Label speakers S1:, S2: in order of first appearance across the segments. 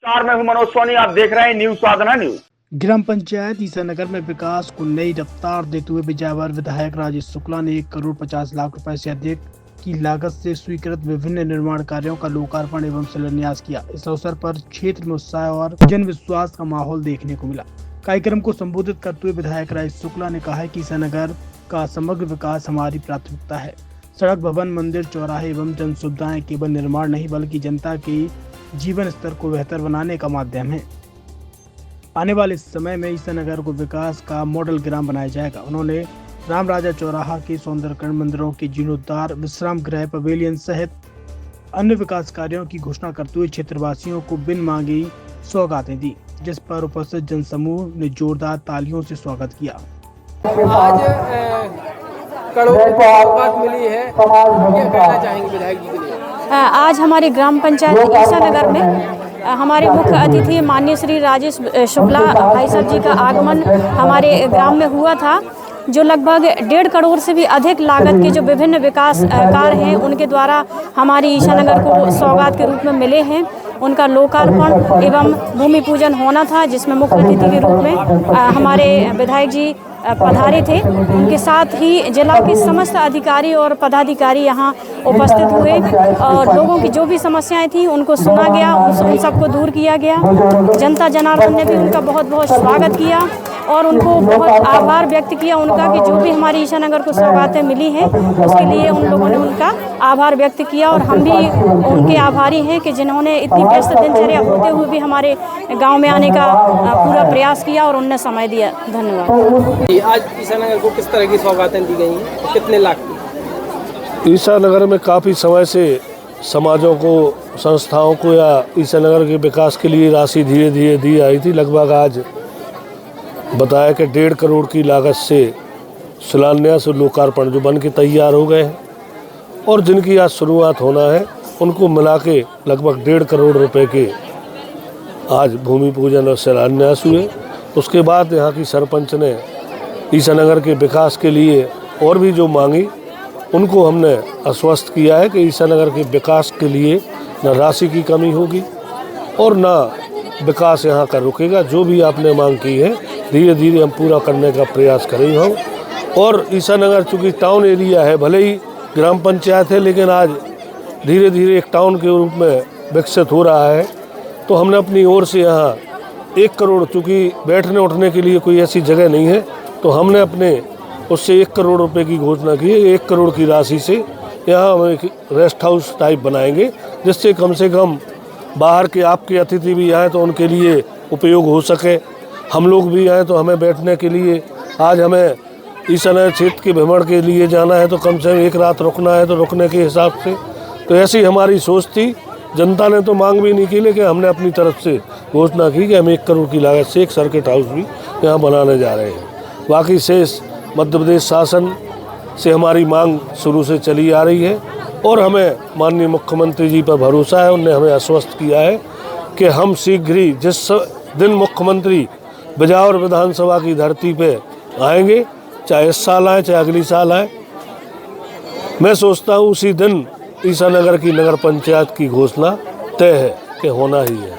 S1: मैं हूं मनोज सोनी, आप देख रहे हैं न्यूज साधना न्यूज।
S2: ग्राम पंचायत ईसानगर में विकास को नई रफ्तार देते हुए बिजावर विधायक राजेश शुक्ला ने 1,50,00,000 रुपए से अधिक की लागत से स्वीकृत विभिन्न निर्माण कार्यों का लोकार्पण एवं शिलान्यास किया। इस अवसर पर क्षेत्र में उत्साह और जन विश्वास का माहौल देखने को मिला। कार्यक्रम को संबोधित करते हुए विधायक राजेश शुक्ला ने कहा है कि ईसानगर का समग्र विकास हमारी प्राथमिकता है। सड़क, भवन, मंदिर, चौराहे एवं जन सुविधाएं केवल निर्माण नहीं बल्कि जनता के जीवन स्तर को बेहतर बनाने का माध्यम है। आने वाले समय में ईसानगर को विकास का मॉडल ग्राम बनाया जाएगा। उन्होंने राम राजा चौराहा के सौंदर्यकरण, मंदिरों के जीर्णोद्धार, विश्राम गृह, पवेलियन सहित अन्य विकास कार्यों की घोषणा करते हुए क्षेत्रवासियों को बिन मांगी सौगातें दी, जिस पर उपस्थित जनसमूह ने जोरदार तालियों से स्वागत किया।
S3: आज करोड़ों की सौगात मिली है, क्या कहना चाहेंगे विधायक जी के लिए?
S4: आज हमारे ग्राम पंचायत ईसानगर में हमारे मुख्य अतिथि माननीय श्री राजेश शुक्ला भाई साहब जी का आगमन हमारे ग्राम में हुआ था, जो लगभग 1.5 करोड़ से भी अधिक लागत के जो विभिन्न विकास कार्य हैं उनके द्वारा हमारी ईसानगर को सौगात के रूप में मिले हैं। उनका लोकार्पण एवं भूमि पूजन होना था, जिसमें मुख्य अतिथि के रूप में हमारे विधायक जी पधारे थे। उनके साथ ही जिला के समस्त अधिकारी और पदाधिकारी यहाँ उपस्थित हुए और लोगों की जो भी समस्याएं थी उनको सुना गया, उन सबको दूर किया गया। जनता जनार्दन ने भी उनका बहुत बहुत स्वागत किया और उनको बहुत आभार व्यक्त किया उनका कि जो भी हमारी ईसानगर को सौगातें मिली हैं उसके लिए उन लोगों ने उनका आभार व्यक्त किया। और हम भी उनके आभारी हैं कि जिन्होंने इतनी व्यस्त दिनचर्या होते हुए भी हमारे गांव में आने का पूरा प्रयास किया और उनने समय दिया। धन्यवाद।
S3: आज ईसानगर को किस तरह की सौगातें दी गई हैं, कितने लाख की?
S5: ईसानगर में काफ़ी समय से समाजों को, संस्थाओं को या ईसानगर के विकास के लिए राशि धीरे धीरे दी आई थी। लगभग आज बताया कि 1.5 करोड़ की लागत से शिलान्यास और लोकार्पण जो बन के तैयार हो गए हैं और जिनकी आज शुरुआत होना है, उनको मिला के लगभग 1.5 करोड़ रुपए के आज भूमि पूजन और शिलान्यास हुए। उसके बाद यहाँ की सरपंच ने ईसानगर के विकास के लिए और भी जो मांगी उनको हमने आश्वस्त किया है कि ईसानगर के विकास के लिए न राशि की कमी होगी और न विकास यहाँ का रुकेगा। जो भी आपने मांग की है धीरे धीरे हम पूरा करने का प्रयास करेंगे हम। और ईसानगर चूँकि टाउन एरिया है, भले ही ग्राम पंचायत है, लेकिन आज धीरे धीरे एक टाउन के रूप में विकसित हो रहा है। तो हमने अपनी ओर से यहाँ 1 करोड़, चूँकि बैठने उठने के लिए कोई ऐसी जगह नहीं है, तो हमने अपने उससे 1 करोड़ रुपए की घोषणा की है। 1 करोड़ की राशि से यहाँ हम एक रेस्ट हाउस टाइप बनाएंगे, जिससे कम से कम बाहर के आपके अतिथि भी आए तो उनके लिए उपयोग हो सके, हम लोग भी आए तो हमें बैठने के लिए। आज हमें ईसानगर क्षेत्र के भ्रमण के लिए जाना है तो कम से कम 1 रात रुकना है, तो रुकने के हिसाब से तो ऐसी हमारी सोच थी। जनता ने तो मांग भी नहीं की, लेकिन हमने अपनी तरफ से घोषणा की कि हम 1 करोड़ की लागत से एक सर्किट हाउस भी यहाँ बनाने जा रहे हैं। बाकी शेष मध्य प्रदेश शासन से हमारी मांग शुरू से चली आ रही है और हमें माननीय मुख्यमंत्री जी पर भरोसा है। उन्होंने हमें आश्वस्त किया है कि हम शीघ्र ही जिस दिन मुख्यमंत्री बिजावर विधानसभा की धरती पे आएंगे, चाहे इस साल आए चाहे अगली साल आए, मैं सोचता हूँ उसी दिन ईसानगर की नगर पंचायत की घोषणा तय है कि होना ही है।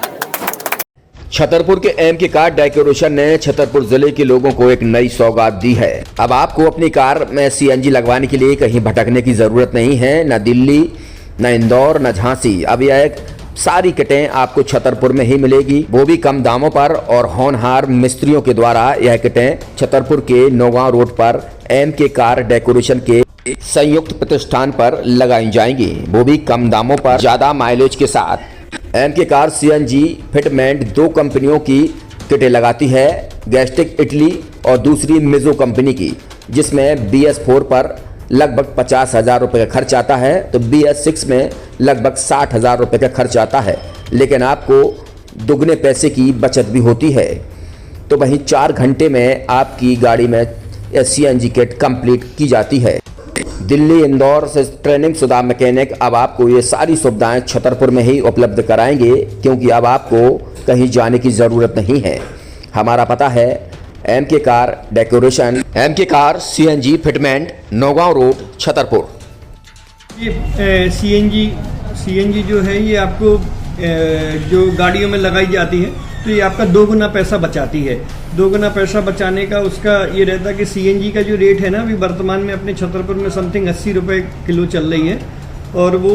S6: छतरपुर के एमके कार डेकोरेशन ने छतरपुर जिले के लोगों को एक नई सौगात दी है। अब आपको अपनी कार में सीएनजी लगवाने के लिए कहीं भटकने की जरूरत नहीं है, न दिल्ली, न इंदौर, न झांसी। अब यह सारी किटें आपको छतरपुर में ही मिलेगी, वो भी कम दामों पर। और होनहार मिस्त्रियों के द्वारा यह किटें छतरपुर के नौगांव रोड पर एमके कार डेकोरेशन के संयुक्त प्रतिष्ठान पर लगाई जाएंगी, वो भी कम दामों पर, ज्यादा माइलेज के साथ। एमके कार सीएनजी फिटमेंट 2 कंपनियों की किटें लगाती है, गैस्टिक इटली और दूसरी मिजो कंपनी की, जिसमें BS4 पर लगभग 50,000 रुपये का खर्च आता है, तो BS6 में लगभग 60,000 रुपये का खर्च आता है, लेकिन आपको दुगने पैसे की बचत भी होती है। तो वहीं 4 घंटे में आपकी गाड़ी में सीएनजी किट कंप्लीट की जाती है। दिल्ली, इंदौर से ट्रेनिंग शुदा मैकेनिक अब आपको ये सारी सुविधाएं छतरपुर में ही उपलब्ध कराएंगे, क्योंकि अब आपको कहीं जाने की ज़रूरत नहीं है। हमारा पता है MK car decoration, MK car CNG fitment, Naugaon road, Chhatarpur.
S7: ये सीएनजी जो है ये आपको जो गाड़ियों में लगाई जाती है, तो ये आपका 2 गुना पैसा बचाती है। 2 गुना पैसा बचाने का उसका ये रहता है कि सीएनजी का जो रेट है ना, अभी वर्तमान में अपने छतरपुर में समथिंग 80 रुपये किलो चल रही है और वो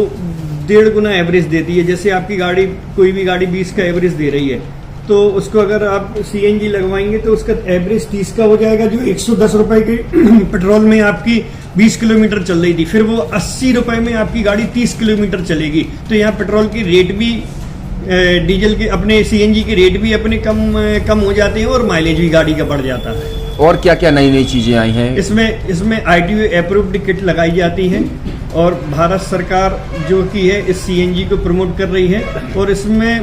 S7: 1.5 गुना एवरेज देती है। जैसे आपकी गाड़ी, कोई भी गाड़ी 20 का एवरेज दे रही है, तो उसको अगर आप सीएनजी लगवाएंगे तो उसका एवरेज 30 का हो जाएगा। जो 110 रुपए के पेट्रोल में आपकी 20 किलोमीटर चल रही थी, फिर वो 80 रुपए में आपकी गाड़ी 30 किलोमीटर चलेगी। तो यहाँ पेट्रोल की रेट भी, डीजल के, अपने सीएनजी के रेट भी अपने कम हो जाते हैं और माइलेज भी गाड़ी का बढ़ जाता है।
S6: और क्या क्या नई नई चीजें आई हैं?
S7: इसमें ITO अप्रूव्ड किट लगाई जाती है और भारत सरकार जो की है इस सीएनजी को प्रमोट कर रही है। और इसमें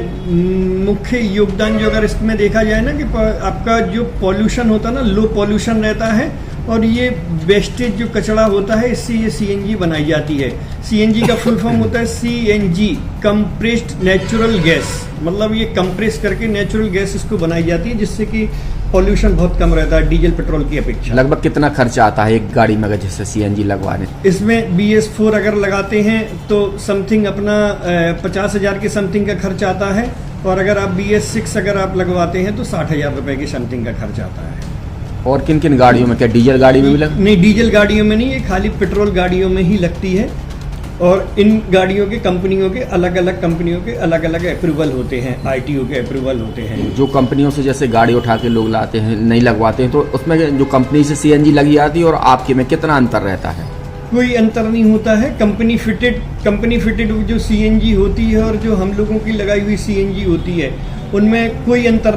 S7: मुख्य योगदान जो अगर इसमें देखा जाए ना, कि आपका जो पॉल्यूशन होता है ना, लो पॉल्यूशन रहता है और ये वेस्टेज जो कचरा होता है, इससे ये सीएनजी बनाई जाती है। सीएनजी का फुल फॉर्म होता है CNG, कंप्रेस्ड नेचुरल गैस, मतलब ये कंप्रेस करके नेचुरल गैस इसको बनाई जाती है, जिससे कि पॉल्यूशन बहुत कम रहता है डीजल पेट्रोल की अपेक्षा।
S6: लगभग कितना खर्चा आता है एक गाड़ी में अगर जैसे सीएनजी लगवाने?
S7: इसमें BS4 अगर लगाते हैं तो समथिंग अपना 50,000 के समथिंग का खर्च आता है, और अगर आप BS6 अगर आप लगवाते हैं तो 60,000 रुपए की समथिंग का खर्च आता है।
S6: और किन किन गाड़ियों में, क्या डीजल गाड़ी में भी
S7: नहीं, डीजल गाड़ियों में नहीं, ये खाली पेट्रोल गाड़ियों में ही लगती है। और इन गाड़ियों के कंपनियों के अलग अलग अप्रूवल होते हैं, ITO के अप्रूवल होते हैं।
S6: जो कंपनियों से जैसे गाड़ी उठा के लोग लाते हैं, नहीं लगवाते हैं, तो उसमें जो कंपनी से सीएनजी लगी आती है और आपके में कितना अंतर रहता है?
S7: कोई अंतर नहीं होता है। कंपनी फिटेड जो सीएनजी होती है और जो हम लोगों की लगाई हुई सीएनजी होती है, उनमें कोई अंतर